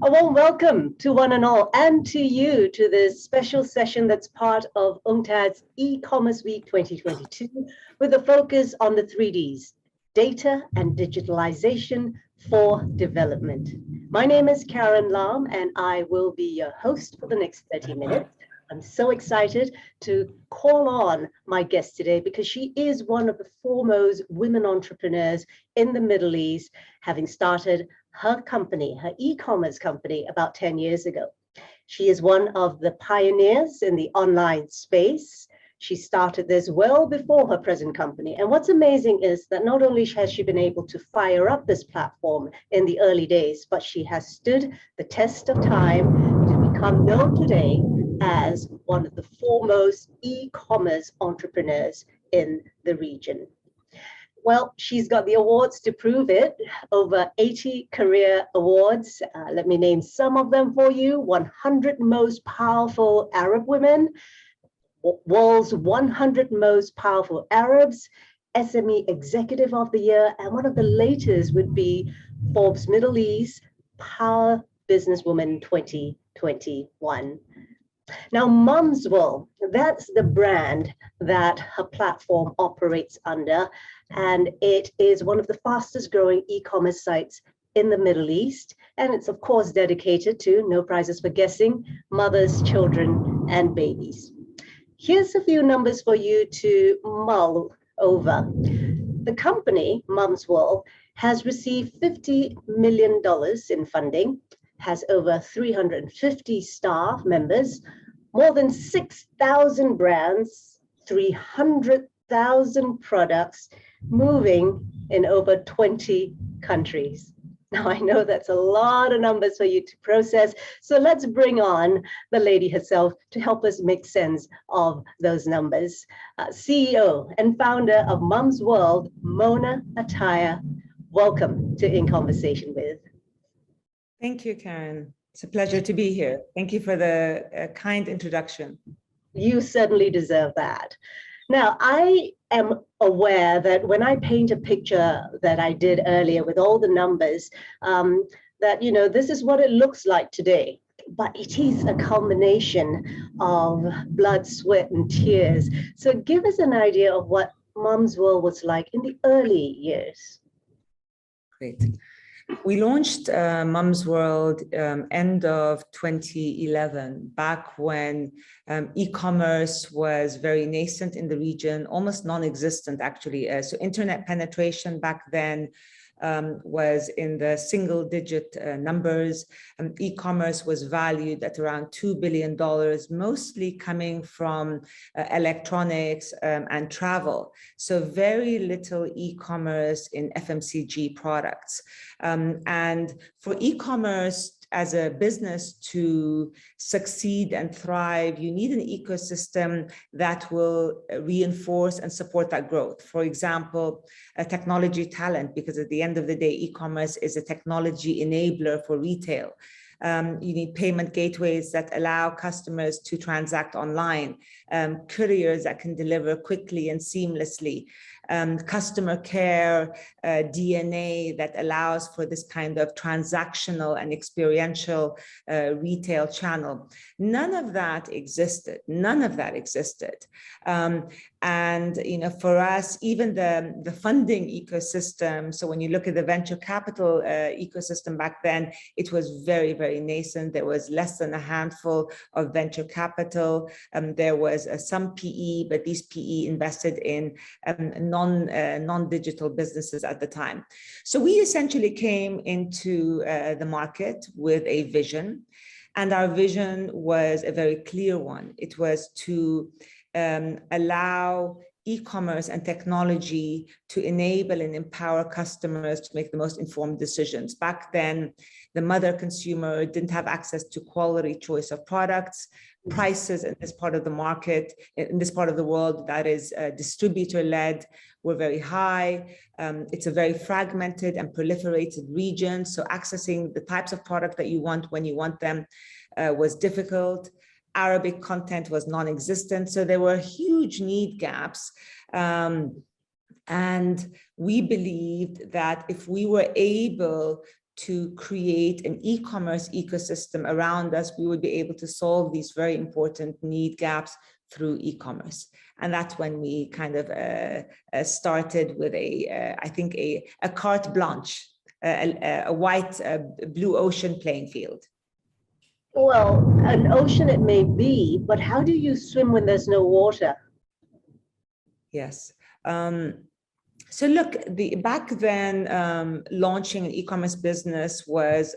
A warm welcome to one and all, and to you, to this special session that's part of UNCTAD's e-commerce week 2022, with a focus on the 3Ds, data and digitalization for development. My name is Karen Lam, and I will be your host for the next 30 minutes. I'm so excited to call on my guest today because she is one of the foremost women entrepreneurs in the Middle East, having started her company, her e-commerce company, about 10 years ago. She is one of the pioneers in the online space. She started this well before her present company. And what's amazing is that not only has she been able to fire up this platform in the early days, but she has stood the test of time to become known today as one of the foremost e-commerce entrepreneurs in the region. Well, she's got the awards to prove it, over 80 career awards. Let me name some of them for you. 100 most powerful Arab women, world's 100 most powerful Arabs, SME Executive of the Year, and one of the latest would be Forbes Middle East Power Businesswoman 2021. Now, Mumzworld, that's the brand that her platform operates under, and it is one of the fastest growing e-commerce sites in the Middle East. And it's, of course, dedicated to, no prizes for guessing, mothers, children, and babies. Here's a few numbers for you to mull over. The company, Mumzworld, has received $50 million in funding, has over 350 staff members, more than 6,000 brands, 300,000 products, moving in over 20 countries. Now, I know that's a lot of numbers for you to process, so let's bring on the lady herself to help us make sense of those numbers. CEO and founder of Mumzworld, Mona ATAYA. Welcome to In Conversation With. Thank you, Karen. It's a pleasure to be here. Thank you for the kind introduction. You certainly deserve that. Now, I am aware that when I paint a picture that I did earlier with all the numbers, that, you know, this is what it looks like today, but it is a culmination of blood, sweat, and tears. So give us an idea of what Mumzworld was like in the early years. Great. We launched Mumzworld end of 2011, back when e-commerce was very nascent in the region, almost non-existent actually. So internet penetration back then was in the single-digit numbers. E-commerce was valued at around $2 billion, mostly coming from electronics and travel. So very little e-commerce in FMCG products. And for e-commerce as a business to succeed and thrive, you need an ecosystem that will reinforce and support that growth. For example, a technology talent, because at the end of the day, e-commerce is a technology enabler for retail. You need payment gateways that allow customers to transact online, couriers that can deliver quickly and seamlessly, customer care DNA that allows for this kind of transactional and experiential retail channel. None of that existed. None of that existed. And you know, for us, even the funding ecosystem, so when you look at the venture capital ecosystem back then, it was very, very nascent. There was less than a handful of venture capital. There was some PE, but these PE invested in non-digital businesses at the time. So we essentially came into the market with a vision, and our vision was a very clear one. It was to allow e-commerce and technology to enable and empower customers to make the most informed decisions. Back then, the mother consumer didn't have access to quality choice of products. Prices in this part of the market, in this part of the world that is distributor-led, were very high. It's a very fragmented and proliferated region, so accessing the types of product that you want when you want them was difficult. Arabic content was non-existent, so there were huge need gaps. And we believed that if we were able to create an e-commerce ecosystem around us, we would be able to solve these very important need gaps through e-commerce. And that's when we kind of started with I think a carte blanche, a white blue ocean playing field. Well, an ocean it may be, but how do you swim when there's no water? Yes. So look, back then, launching an e-commerce business was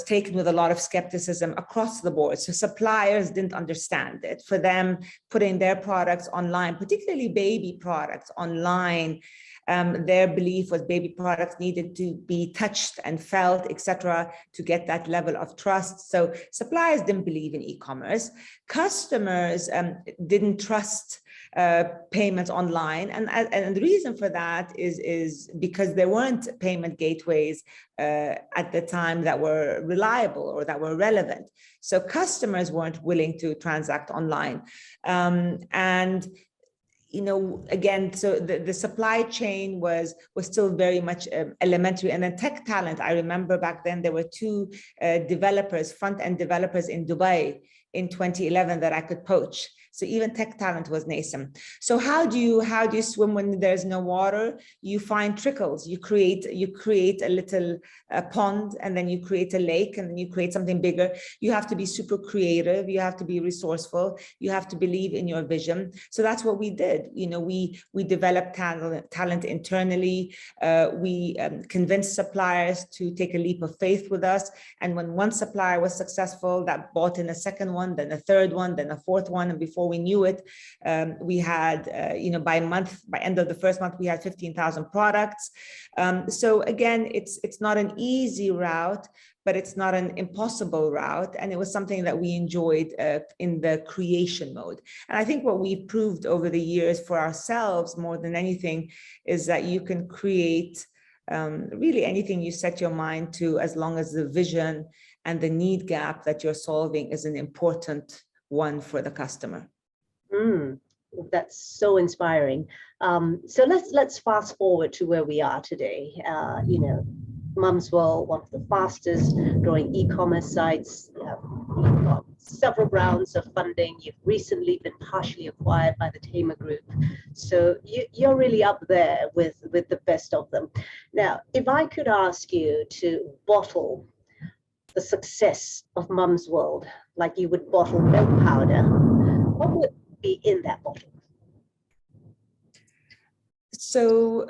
taken with a lot of skepticism across the board. So suppliers didn't understand it. For them, putting their products online, particularly baby products online, their belief was baby products needed to be touched and felt, etc., to get that level of trust. So suppliers didn't believe in e-commerce. Customers didn't trust payments online, and the reason for that is because there weren't payment gateways at the time that were reliable or that were relevant. So customers weren't willing to transact online, and you know, again, so the supply chain was still very much elementary. And then tech talent, I remember back then there were two developers, front-end developers in Dubai in 2011 that I could poach. So even tech talent was nascent. So how do you swim when there's no water? You find trickles. You create a little pond, and then you create a lake, and then you create something bigger. You have to be super creative. You have to be resourceful. You have to believe in your vision. So that's what we did. You know, we developed talent internally. We convinced suppliers to take a leap of faith with us. And when one supplier was successful, that bought in a second one, then a third one, then a fourth one, and before we knew it, we had, you know, by end of the first month, we had 15,000 products. So again, it's not an easy route, but it's not an impossible route. And it was something that we enjoyed in the creation mode. And I think what we've proved over the years for ourselves more than anything is that you can create really anything you set your mind to, as long as the vision and the need gap that you're solving is an important one for the customer. That's so inspiring. So let's fast forward to where we are today. You know, Mumzworld, one of the fastest growing e-commerce sites. You've got several rounds of funding. You've recently been partially acquired by the Tamer Group. So you're really up there with the best of them. Now, if I could ask you to bottle the success of Mumzworld like you would bottle milk powder, what would be in that bottle? So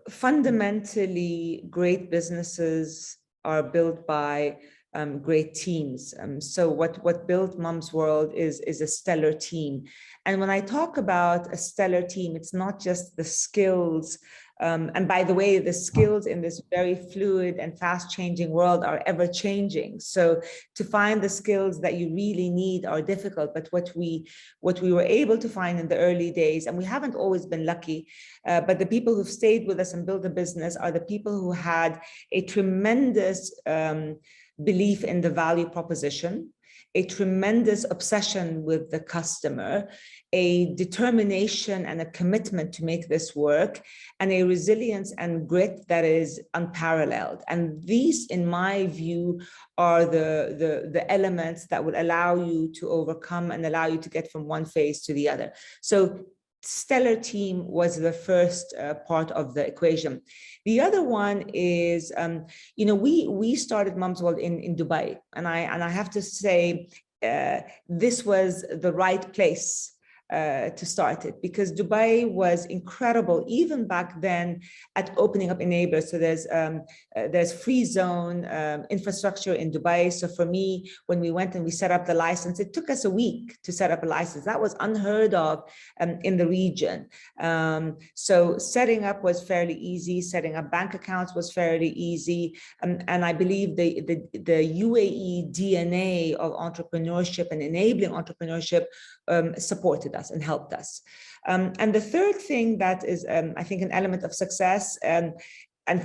fundamentally, great businesses are built by great teams. So what built Mumzworld is a stellar team. And when I talk about a stellar team, it's not just the skills. And by the way, the skills in this very fluid and fast changing world are ever changing. So to find the skills that you really need are difficult, but what we were able to find in the early days, and we haven't always been lucky, but the people who've stayed with us and built a business are the people who had a tremendous belief in the value proposition, a tremendous obsession with the customer, a determination and a commitment to make this work, and a resilience and grit that is unparalleled. And these, in my view, are the elements that would allow you to overcome and allow you to get from one phase to the other. So stellar team was the first part of the equation. The other one is, you know, we started Mumzworld in Dubai, and I have to say this was the right place to start it, because Dubai was incredible even back then at opening up enablers. So there's free zone infrastructure in Dubai. So for me, when we went and we set up the license, it took us a week to set up a license. That was unheard of in the region. So setting up was fairly easy. Setting up bank accounts was fairly easy. And I believe the UAE DNA of entrepreneurship and enabling entrepreneurship supported us and helped us. And the third thing that is, I think, an element of success and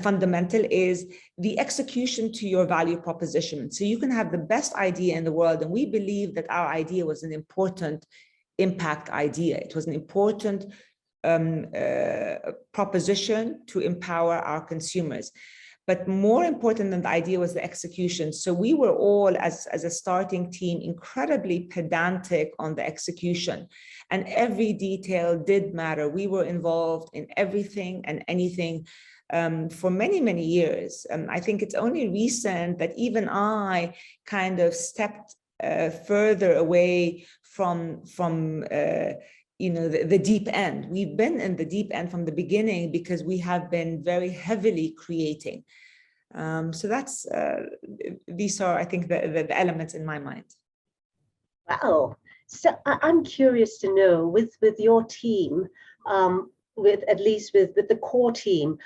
fundamental is the execution to your value proposition. So you can have the best idea in the world, and we believe that our idea was an important impact idea. It was an important proposition to empower our consumers. But more important than the idea was the execution. So we were all, as a starting team, incredibly pedantic on the execution. And every detail did matter. We were involved in everything and anything for many, many years. I think it's only recent that even I kind of stepped further away from the deep end. We've been in the deep end from the beginning because we have been very heavily creating. So that's these are, I think, the elements in my mind. Wow. So I'm curious to know, with your team, with at least with the core team,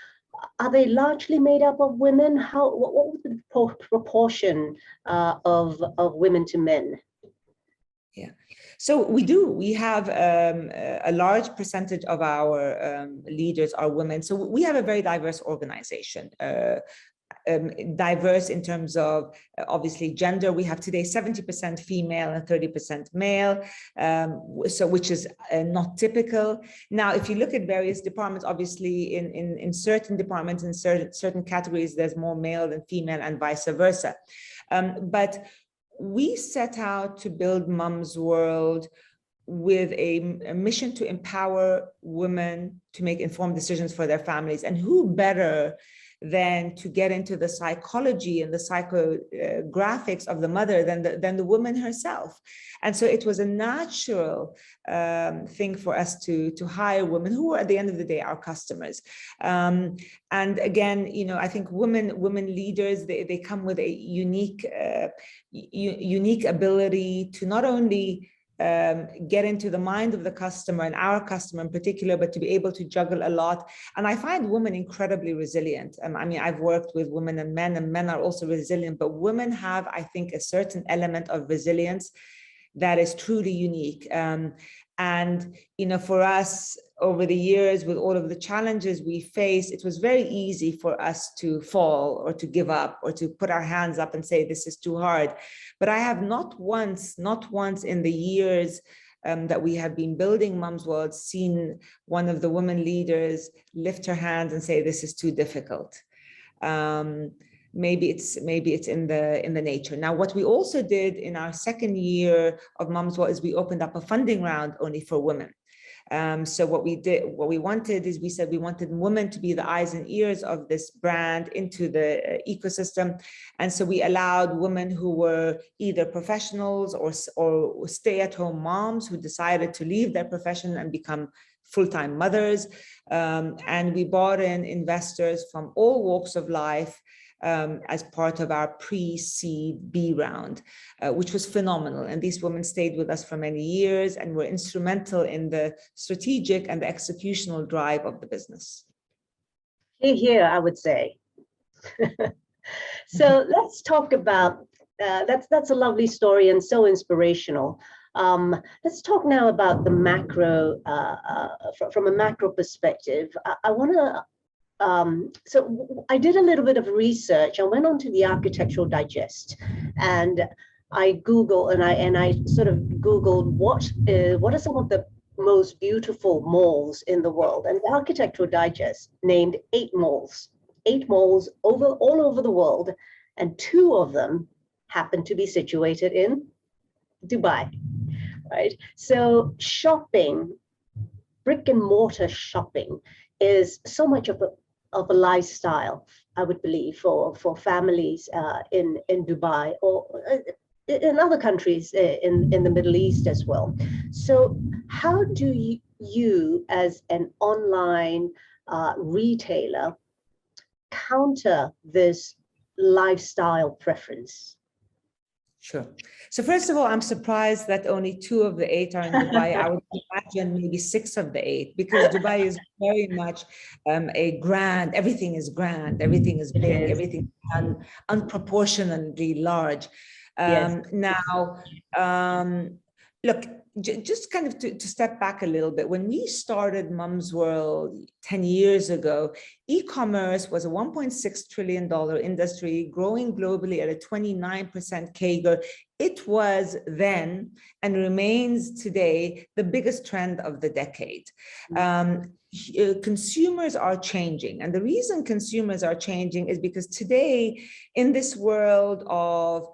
are they largely made up of women? What was the proportion of women to men? Yeah, so we have a large percentage of our leaders are women. So we have a very diverse organization. Diverse in terms of obviously gender. We have today 70% female and 30% male, so which is not typical. Now, if you look at various departments, obviously in certain departments, in certain categories, there's more male than female and vice versa. But we set out to build Mumzworld with a mission to empower women to make informed decisions for their families. And who better than to get into the psychology and the psychographics of the mother than the woman herself. And so it was a natural thing for us to hire women who are, at the end of the day, our customers. And again, I think women leaders, they come with a unique ability to not only get into the mind of the customer and our customer in particular, but to be able to juggle a lot. And I find women incredibly resilient. I mean, I've worked with women and men are also resilient, but women have, I think, a certain element of resilience that is truly unique. And, for us over the years, with all of the challenges we face, it was very easy for us to fall or to give up or to put our hands up and say, this is too hard. But I have not once in the years that we have been building Mumzworld seen one of the women leaders lift her hands and say, this is too difficult. Maybe it's in the nature. Now, what we also did in our second year of Mumzworld is we opened up a funding round only for women. So what we wanted is, we said we wanted women to be the eyes and ears of this brand into the ecosystem. And so we allowed women who were either professionals or stay-at-home moms who decided to leave their profession and become full-time mothers. And we brought in investors from all walks of life as part of our pre-seed B round, which was phenomenal. And these women stayed with us for many years and were instrumental in the strategic and the executional drive of the business. Here, I would say. So let's talk about, that's a lovely story and so inspirational. Let's talk now about the macro, from a macro perspective. I want to, so I did a little bit of research. I went onto the Architectural Digest and I Googled and I sort of Googled what are some of the most beautiful malls in the world. And the Architectural Digest named 8 malls all over the world. And 2 of them happen to be situated in Dubai, right? So shopping, brick and mortar shopping is so much of a lifestyle, I would believe, for families in Dubai or in other countries in the Middle East as well. So how do you as an online retailer counter this lifestyle preference? Sure. So first of all, I'm surprised that only 2 of the 8 are in Dubai. I would imagine maybe 6 of the 8, because Dubai is very much a grand, everything is grand, everything is big, everything is unproportionately large. Yes. Now, look, just kind of to step back a little bit, when we started Mumzworld 10 years ago, e-commerce was a $1.6 trillion industry growing globally at a 29% CAGR. It was then and remains today the biggest trend of the decade. Consumers are changing. And the reason consumers are changing is because today, in this world of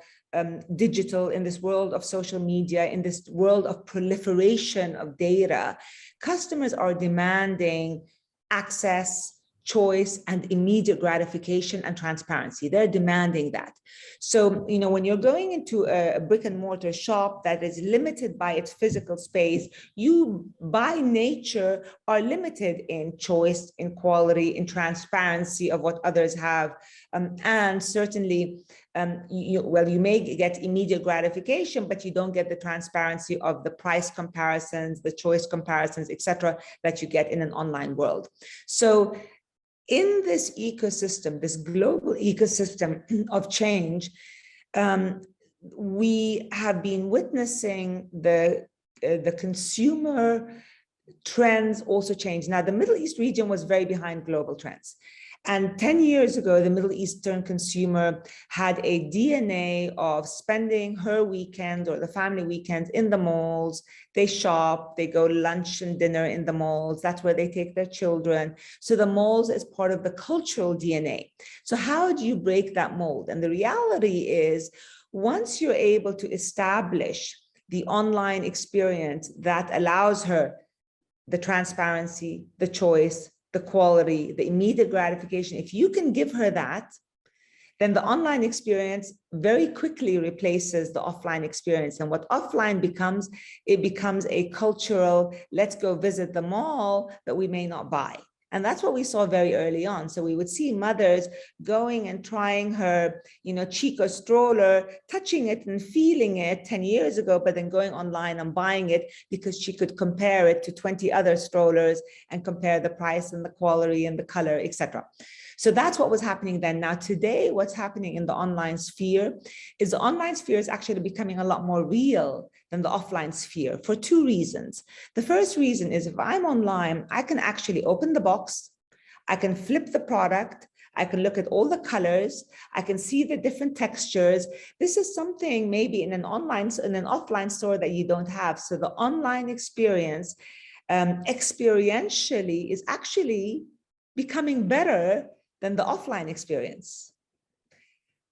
digital, in this world of social media, in this world of proliferation of data, customers are demanding access, choice, and immediate gratification and transparency. They're demanding that. So, when you're going into a brick and mortar shop that is limited by its physical space, you by nature are limited in choice, in quality, in transparency of what others have. And certainly, you may get immediate gratification, but you don't get the transparency of the price comparisons, the choice comparisons, etc., that you get in an online world. So in this ecosystem, this global ecosystem of change, we have been witnessing the consumer trends also change. Now, the Middle East region was very behind global trends. And 10 years ago, the Middle Eastern consumer had a DNA of spending her weekend or the family weekends in the malls. They shop, they go lunch and dinner in the malls. That's where they take their children. So the malls is part of the cultural DNA. So how do you break that mold? And the reality is, once you're able to establish the online experience that allows her the transparency, the choice, the quality, the immediate gratification, if you can give her that, then the online experience very quickly replaces the offline experience. And what offline becomes, it becomes a cultural, let's go visit the mall that we may not buy. And that's what we saw very early on. So we would see mothers going and trying her, Chico stroller, touching it and feeling it 10 years ago, but then going online and buying it because she could compare it to 20 other strollers and compare the price and the quality and the color, etc. So that's what was happening then. Now, today, what's happening in the online sphere is the online sphere is actually becoming a lot more real than the offline sphere for two reasons. The first reason is if I'm online, I can actually open the box, I can flip the product, I can look at all the colors, I can see the different textures. This is something maybe in an offline store that you don't have. So the online experience experientially is actually becoming better than the offline experience.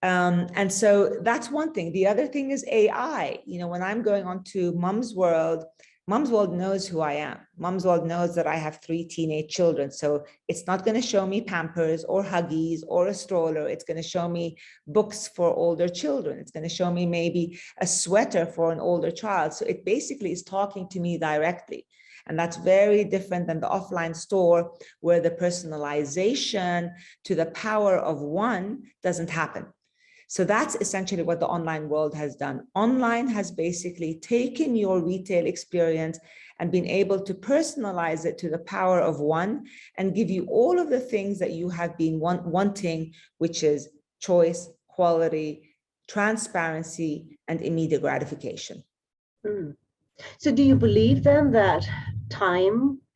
And so that's one thing. The other thing is AI. When I'm going on to Mumzworld, Mumzworld knows who I am. Mumzworld knows that I have 3 teenage children. So it's not going to show me Pampers or Huggies or a stroller. It's going to show me books for older children. It's going to show me maybe a sweater for an older child. So it basically is talking to me directly. And that's very different than the offline store where the personalization to the power of one doesn't happen. So that's essentially what the online world has done. Online has basically taken your retail experience and been able to personalize it to the power of one and give you all of the things that you have been wanting, which is choice, quality, transparency, and immediate gratification. So do you believe then that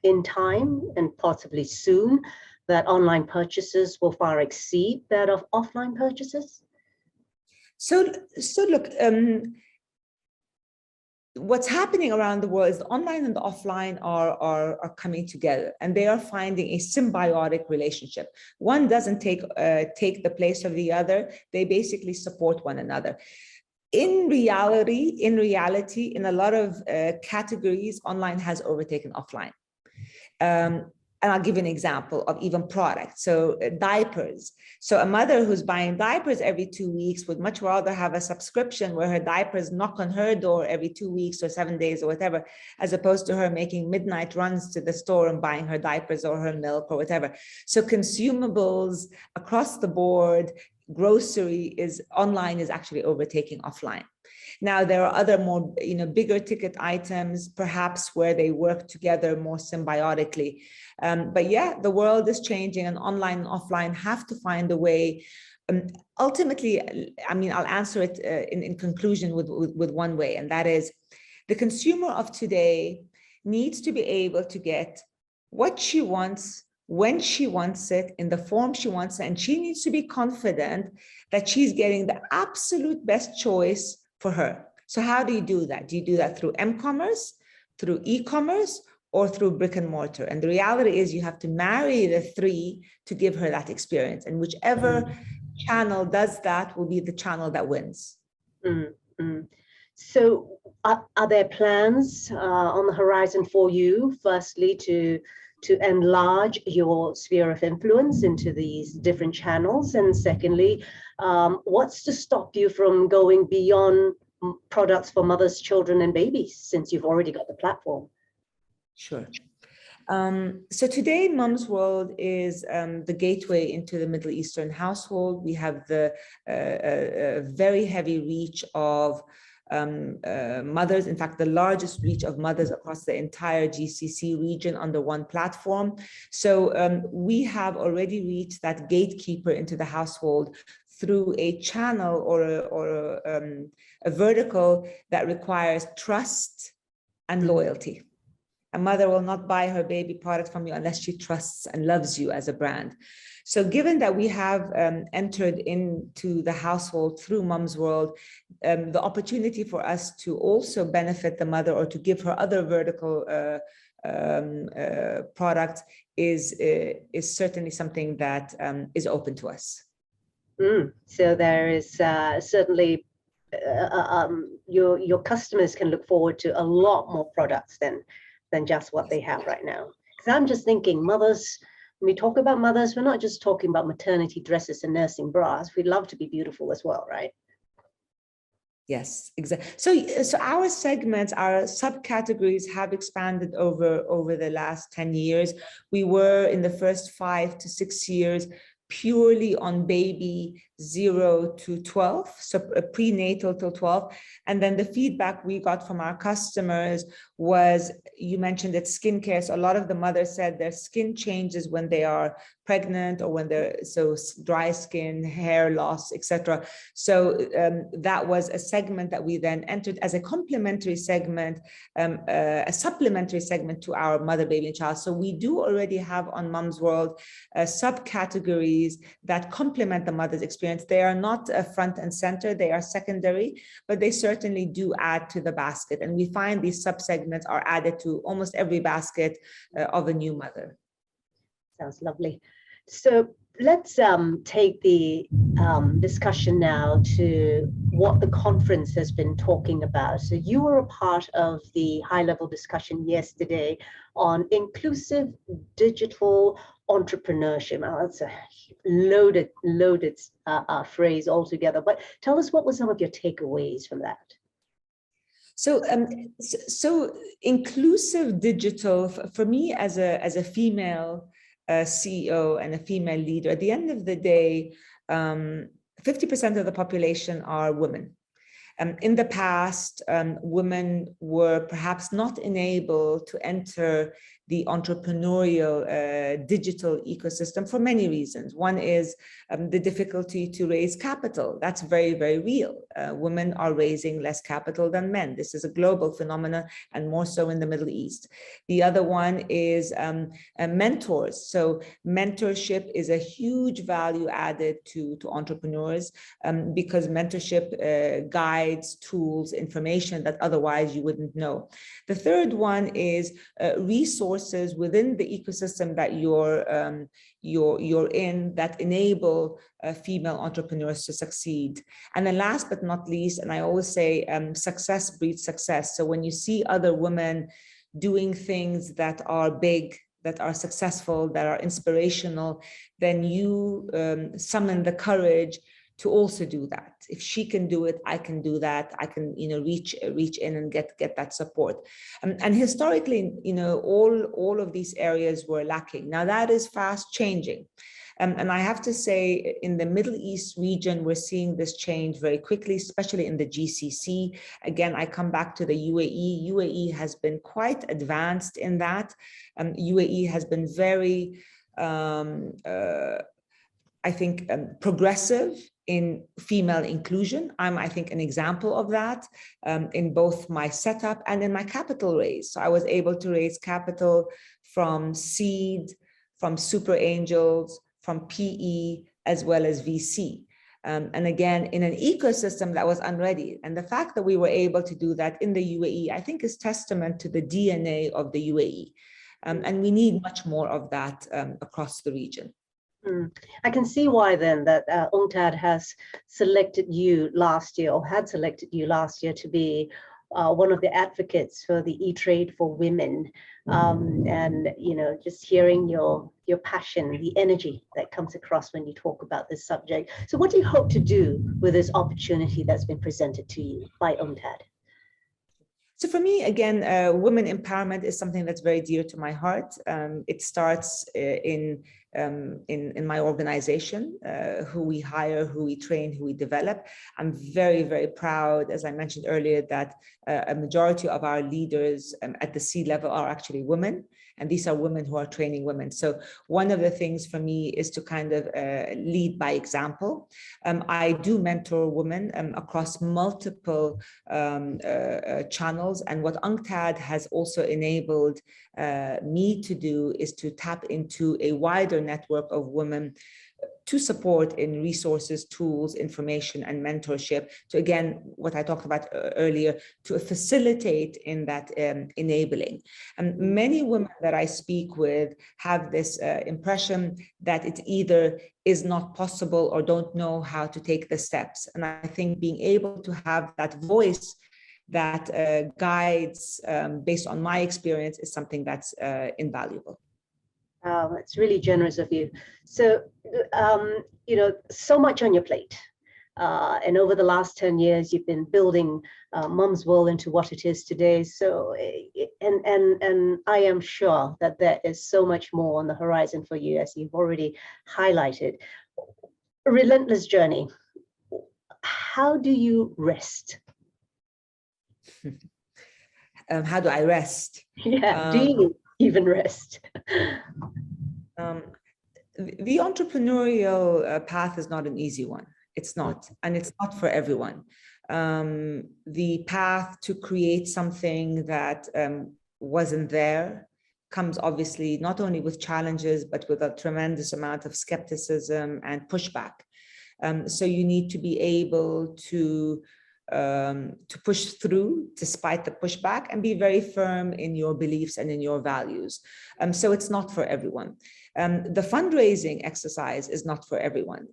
in time and possibly soon, that online purchases will far exceed that of offline purchases? So look, what's happening around the world is the online and the offline are coming together, and they are finding a symbiotic relationship. One doesn't take the place of the other. They basically support one another. In reality, in a lot of categories, online has overtaken offline. And I'll give you an example of even products. So diapers. So a mother who's buying diapers every 2 weeks would much rather have a subscription where her diapers knock on her door every 2 weeks or 7 days or whatever, as opposed to her making midnight runs to the store and buying her diapers or her milk or whatever. So consumables across the board, grocery online is actually overtaking offline. Now, there are other more, bigger ticket items, perhaps where they work together more symbiotically. But yeah, the world is changing, and online and offline have to find a way. Ultimately, I'll answer it in conclusion with one way, and that is The consumer of today needs to be able to get what she wants, when she wants it, in the form she wants it, and she needs to be confident that she's getting the absolute best choice for her. So how do you do that? Do you do that through m-commerce, through e-commerce, or through brick and mortar? And the reality is you have to marry the three to give her that experience. And whichever channel does that will be the channel that wins. Mm-hmm. So are there plans on the horizon for you, firstly, to enlarge your sphere of influence into these different channels? And secondly, what's to stop you from going beyond products for mothers, children, and babies, since you've already got the platform? Sure. So today, Mumzworld is the gateway into the Middle Eastern household. We have the very heavy reach of mothers, in fact, the largest reach of mothers across the entire GCC region under one platform. So we have already reached that gatekeeper into the household through a channel or a vertical that requires trust and loyalty. A mother will not buy her baby product from you unless she trusts and loves you as a brand. So given that we have entered into the household through Mumzworld, the opportunity for us to also benefit the mother or to give her other vertical products is certainly something that is open to us. So there is certainly your customers can look forward to a lot more products than just what they have right now. Because I'm just thinking, mothers, when we talk about mothers, we're not just talking about maternity dresses and nursing bras. We'd love to be beautiful as well, right? Yes, exactly. So our segments, our subcategories have expanded over the last 10 years. We were in the first 5 to 6 years purely on baby 0 to 12, so prenatal till 12. And then the feedback we got from our customers was, you mentioned that skincare. So a lot of the mothers said their skin changes when they are pregnant or when they're dry skin, hair loss, etc. So that was a segment that we then entered as a complementary segment, a supplementary segment to our mother, baby, and child. So we do already have on Mumzworld subcategories that complement the mother's experience. They are not front and center, they are secondary, but they certainly do add to the basket. And we find these subsegments are added to almost every basket of a new mother. Sounds lovely. So let's take the discussion now to what the conference has been talking about. So you were a part of the high-level discussion yesterday on inclusive digital entrepreneurship. Now, that's a loaded phrase altogether. But tell us, what were some of your takeaways from that? So, so inclusive digital for me as a female CEO and a female leader, at the end of the day, 50% of the population are women. In the past, women were perhaps not enabled to enter the entrepreneurial digital ecosystem for many reasons. One is the difficulty to raise capital. That's very, very real. Women are raising less capital than men. This is a global phenomenon, and more so in the Middle East. The other one is mentors. So mentorship is a huge value added to entrepreneurs because mentorship guides, tools, information that otherwise you wouldn't know. The third one is resources within the ecosystem that you're in that enable female entrepreneurs to succeed. And then last but not least, and I always say success breeds success. So when you see other women doing things that are big, that are successful, that are inspirational, then you summon the courage to also do that. If she can do it, I can do that. I can, reach in and get that support. And historically, all of these areas were lacking. Now that is fast changing. And I have to say, in the Middle East region, we're seeing this change very quickly, especially in the GCC. Again, I come back to the UAE. UAE has been quite advanced in that. UAE has been very I think, progressive in female inclusion. I'm, I think, an example of that in both my setup and in my capital raise. So I was able to raise capital from seed, from super angels, from PE, as well as VC. And again, in an ecosystem that was unready. And the fact that we were able to do that in the UAE, I think, is testament to the DNA of the UAE. And we need much more of that across the region. I can see why then that UNCTAD has selected you last year, or had selected you last year, to be one of the advocates for the eTrade for women. And just hearing your passion, the energy that comes across when you talk about this subject. So what do you hope to do with this opportunity that's been presented to you by UNCTAD? So for me, again, women empowerment is something that's very dear to my heart. It starts in my organization, who we hire, who we train, who we develop. I'm very, very proud, as I mentioned earlier, that a majority of our leaders at the C-level are actually women. And these are women who are training women. So one of the things for me is to kind of lead by example. I do mentor women across multiple channels. And what UNCTAD has also enabled me to do is to tap into a wider network of women to support in resources, tools, information, and mentorship to, again, what I talked about earlier, to facilitate in that enabling. And many women that I speak with have this impression that it either is not possible or don't know how to take the steps. And I think being able to have that voice that guides based on my experience is something that's invaluable. That's really generous of you. So, so much on your plate. And over the last 10 years, you've been building Mumzworld into what it is today. So, and I am sure that there is so much more on the horizon for you, as you've already highlighted. A relentless journey. How do you rest? How do I rest? Yeah, do you even rest? The entrepreneurial path is not an easy one. It's not, and it's not for everyone. The path to create something that wasn't there comes obviously not only with challenges, but with a tremendous amount of skepticism and pushback. So you need to be able to push through despite the pushback and be very firm in your beliefs and in your values. So it's not for everyone. The fundraising exercise is not for everyone.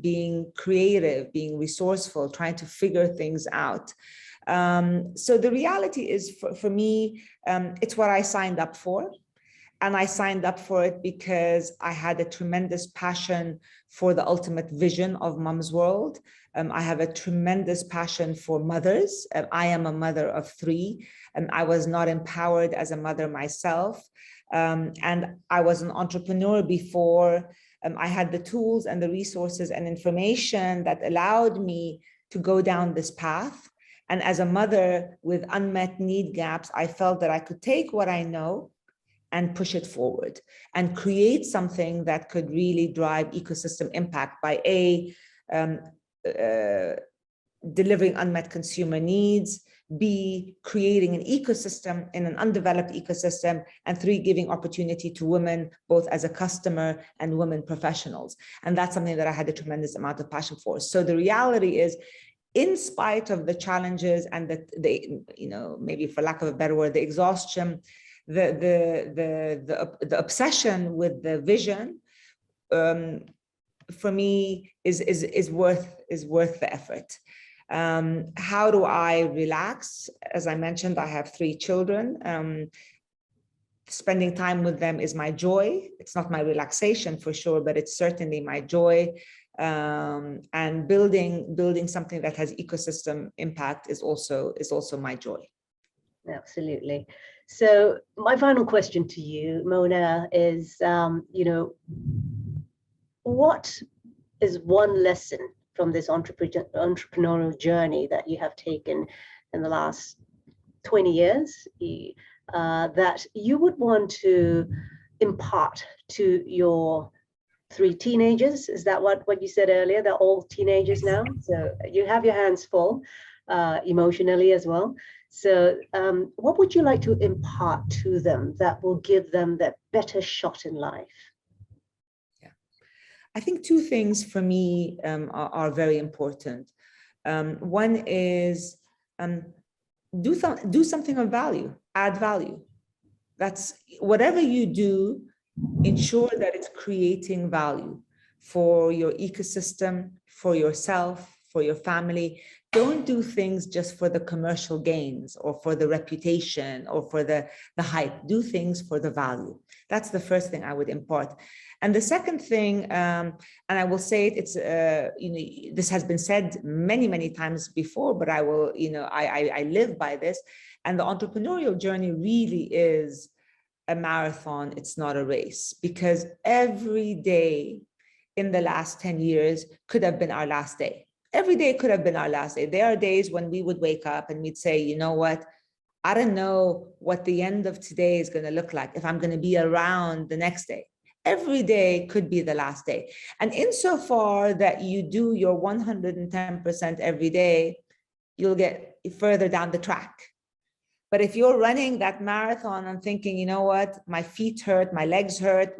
Being creative, being resourceful, trying to figure things out. So the reality is for me, it's what I signed up for. And I signed up for it because I had a tremendous passion for the ultimate vision of Mumzworld. I have a tremendous passion for mothers. I am a mother of 3, and I was not empowered as a mother myself. And I was an entrepreneur before. I had the tools and the resources and information that allowed me to go down this path. And as a mother with unmet need gaps, I felt that I could take what I know and push it forward and create something that could really drive ecosystem impact by delivering unmet consumer needs, B, creating an ecosystem in an undeveloped ecosystem, and 3, giving opportunity to women, both as a customer and women professionals. And that's something that I had a tremendous amount of passion for. So the reality is, in spite of the challenges and the maybe for lack of a better word, the exhaustion, the obsession with the vision, for me is worth the effort. How do I relax? As I mentioned, I have 3 children. Spending time with them is my joy. It's not my relaxation for sure, but it's certainly my joy. And building something that has ecosystem impact is also my joy. Absolutely. So my final question to you, Mona, is, what is one lesson from this entrepreneurial journey that you have taken in the last 20 years that you would want to impart to your 3 teenagers. Is that what you said earlier? They're all teenagers now. So you have your hands full emotionally as well. So what would you like to impart to them that will give them that better shot in life? Yeah, I think two things for me are very important. One is do something of value, add value. That's whatever you do, ensure that it's creating value for your ecosystem, for yourself, for your family. Don't do things just for the commercial gains or for the reputation or for the hype. Do things for the value. That's the first thing I would impart. And the second thing, and I will say it, it's, this has been said many, many times before, but I will, I live by this. And the entrepreneurial journey really is a marathon. It's not a race, because every day in the last 10 years could have been our last day. Every day could have been our last day. There are days when we would wake up and we'd say, you know what? I don't know what the end of today is going to look like, if I'm going to be around the next day. Every day could be the last day. And insofar that you do your 110% every day, you'll get further down the track. But if you're running that marathon and thinking, you know what, my feet hurt, my legs hurt,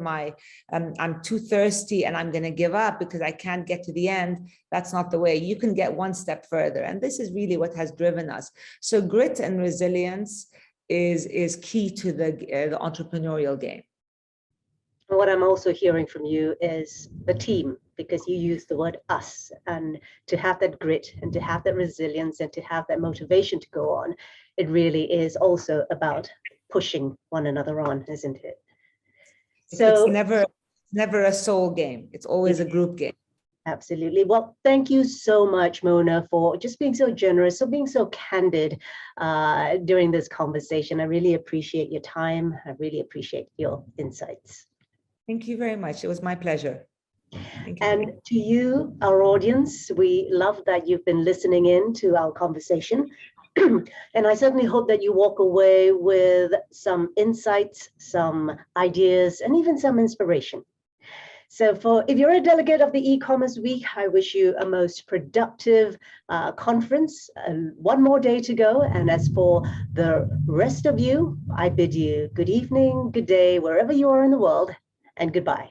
I'm too thirsty and I'm going to give up because I can't get to the end, that's not the way. You can get one step further. And this is really what has driven us. So grit and resilience is key to the entrepreneurial game. What I'm also hearing from you is the team, because you use the word us, and to have that grit and to have that resilience and to have that motivation to go on, it really is also about pushing one another on, isn't it? So it's never a solo game. It's always a group game. Absolutely. Well, thank you so much, Mona, for just being so generous, for being so candid during this conversation. I really appreciate your time. I really appreciate your insights. Thank you very much. It was my pleasure. Thank you. And to you, our audience, we love that you've been listening in to our conversation. And I certainly hope that you walk away with some insights, some ideas, and even some inspiration. So if you're a delegate of the e-commerce week, I wish you a most productive conference. One more day to go. And as for the rest of you, I bid you good evening, good day, wherever you are in the world, and goodbye.